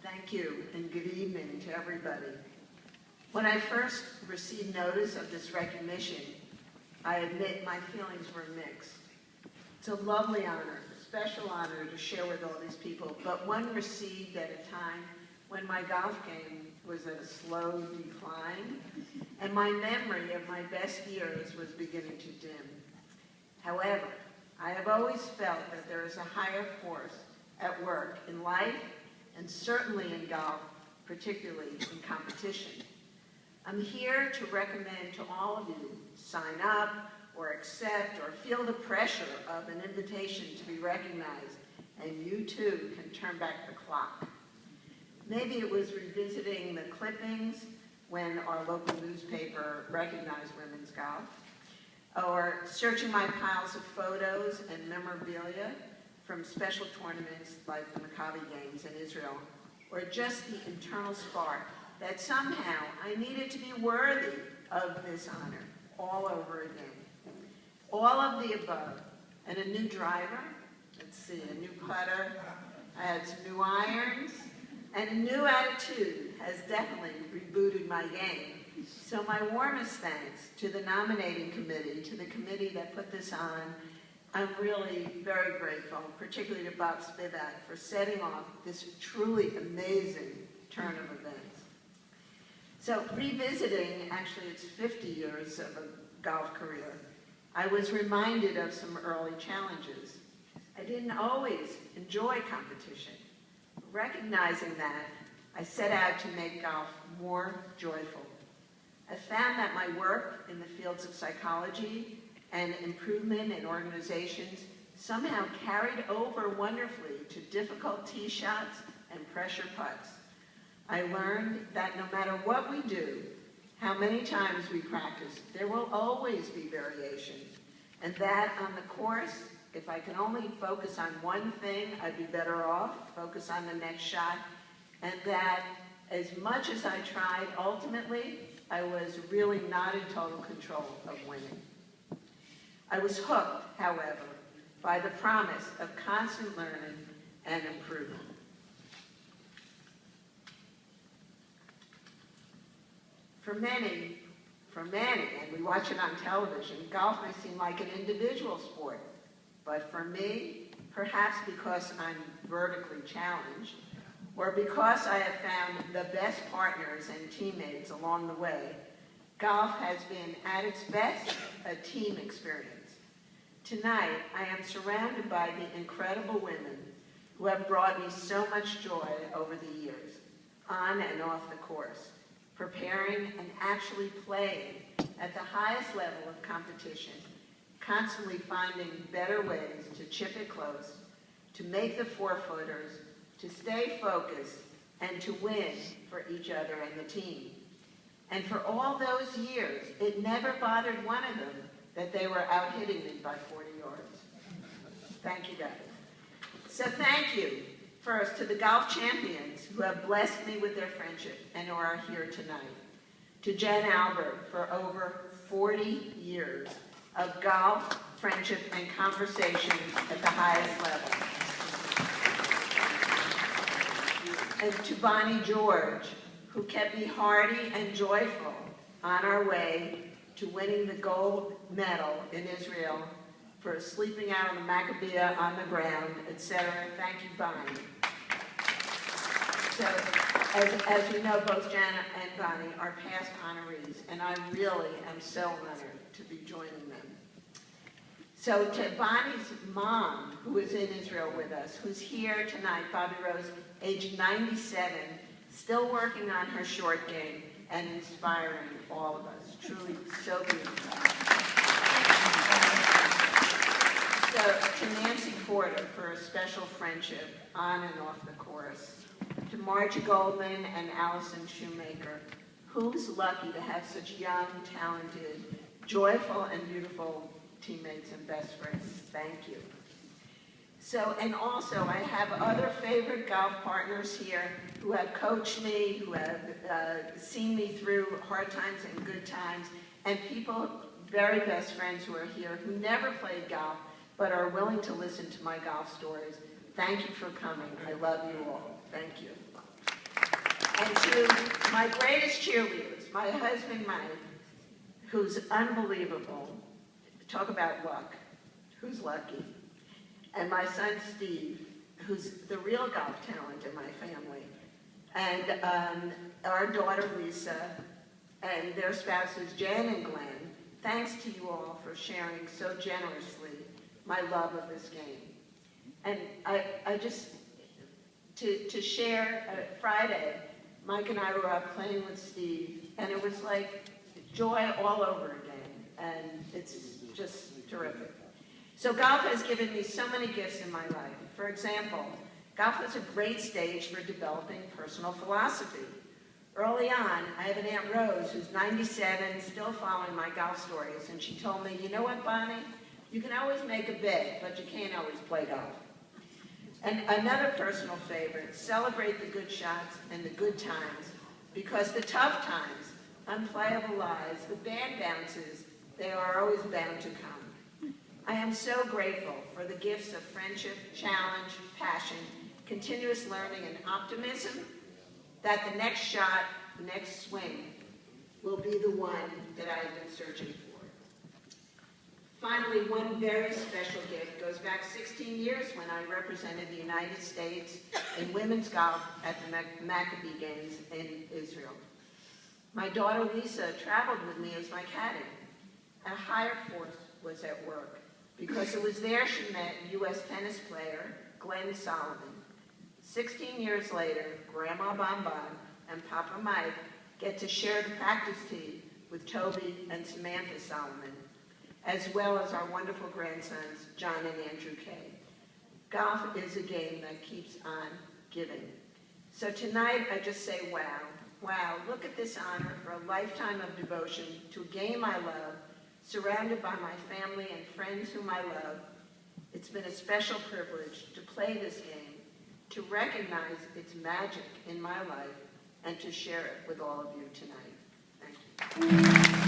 Thank you, and good evening to everybody. When I first received notice of this recognition, I admit my feelings were mixed. It's a lovely honor, a special honor to share with all these people, but one received at a time when my golf game was at a slow decline, and my memory of my best years was beginning to dim. However, I have always felt that there is a higher force at work in life, and certainly in golf, particularly in competition. I'm here to recommend to all of you, sign up or accept or feel the pressure of an invitation to be recognized, and you too can turn back the clock. Maybe it was revisiting the clippings when our local newspaper recognized women's golf, or searching my piles of photos and memorabilia from special tournaments like the Maccabi Games in Israel, or just the internal spark that somehow I needed to be worthy of this honor all over again. All of the above, and a new driver, let's see, a new putter, I had some new irons, and a new attitude has definitely rebooted my game. So my warmest thanks to the nominating committee, to the committee that put this on. I'm really very grateful, particularly to Bob Spivak, for setting off this truly amazing turn of events. So revisiting, actually it's 50 years of a golf career, I was reminded of some early challenges. I didn't always enjoy competition. Recognizing that, I set out to make golf more joyful. I found that my work in the fields of psychology and improvement in organizations somehow carried over wonderfully to difficult tee shots and pressure putts. I learned that no matter what we do, how many times we practice, there will always be variation. And that on the course, if I can only focus on one thing, I'd be better off, focus on the next shot. And that as much as I tried, ultimately, I was really not in total control of winning. I was hooked, however, by the promise of constant learning and improvement. For many, and we watch it on television, golf may seem like an individual sport. But for me, perhaps because I'm vertically challenged, or because I have found the best partners and teammates along the way, golf has been, at its best, a team experience. Tonight, I am surrounded by the incredible women who have brought me so much joy over the years, on and off the course, preparing and actually playing at the highest level of competition, constantly finding better ways to chip it close, to make the four-footers, to stay focused, and to win for each other and the team. And for all those years, it never bothered one of them that they were out hitting me by 40 yards. Thank you, guys. So thank you, first, to the golf champions who have blessed me with their friendship and who are here tonight. To Jen Albert for over 40 years of golf, friendship, and conversations at the highest level. And to Bonnie George, who kept me hearty and joyful on our way to winning the gold medal in Israel for sleeping out on the Maccabiah on the ground, etc. Thank you, Bonnie. So, as we know, both Jana and Bonnie are past honorees, and I really am so honored to be joining them. So to Bonnie's mom, who is in Israel with us, who's here tonight, Bobby Rose, age 97, still working on her short game and inspiring all of us. Truly so beautiful. So to Nancy Porter for a special friendship on and off the course. To Margie Goldman and Allison Shoemaker, who's lucky to have such young, talented, joyful, and beautiful teammates and best friends. Thank you. So, and also I have other favorite golf partners here who have coached me, who have seen me through hard times and good times, and people, very best friends who are here who never played golf but are willing to listen to my golf stories. Thank you for coming. I love you all. Thank you. And to my greatest cheerleaders, my husband Mike, who's unbelievable. Talk about luck. Who's lucky? And my son Steve, who's the real golf talent in my family. And our daughter Lisa, and their spouses Jan and Glenn. Thanks to you all for sharing so generously my love of this game. And I just, to share, Friday, Mike and I were out playing with Steve, and it was like joy all over again, and it's just terrific. So golf has given me so many gifts in my life. For example, golf is a great stage for developing personal philosophy. Early on, I have an Aunt Rose who's 97, still following my golf stories, and she told me, you know what, Bonnie? You can always make a bet, but you can't always play golf. And another personal favorite, celebrate the good shots and the good times, because the tough times, unplayable lives, the bad bounces, they are always bound to come. I am so grateful for the gifts of friendship, challenge, passion, continuous learning, and optimism that the next shot, the next swing, will be the one that I have been searching for. Finally, one very special gift goes back 16 years when I represented the United States in women's golf at the Maccabee Games in Israel. My daughter Lisa traveled with me as my caddy. A higher force was at work because it was there she met U.S. tennis player Glenn Solomon. 16 years later, Grandma Bonbon and Papa Mike get to share the practice tee with Toby and Samantha Solomon, as well as our wonderful grandsons, John and Andrew Kay. Golf is a game that keeps on giving. So tonight, I just say, wow. Wow, look at this honor for a lifetime of devotion to a game I love, surrounded by my family and friends whom I love. It's been a special privilege to play this game, to recognize its magic in my life, and to share it with all of you tonight. Thank you.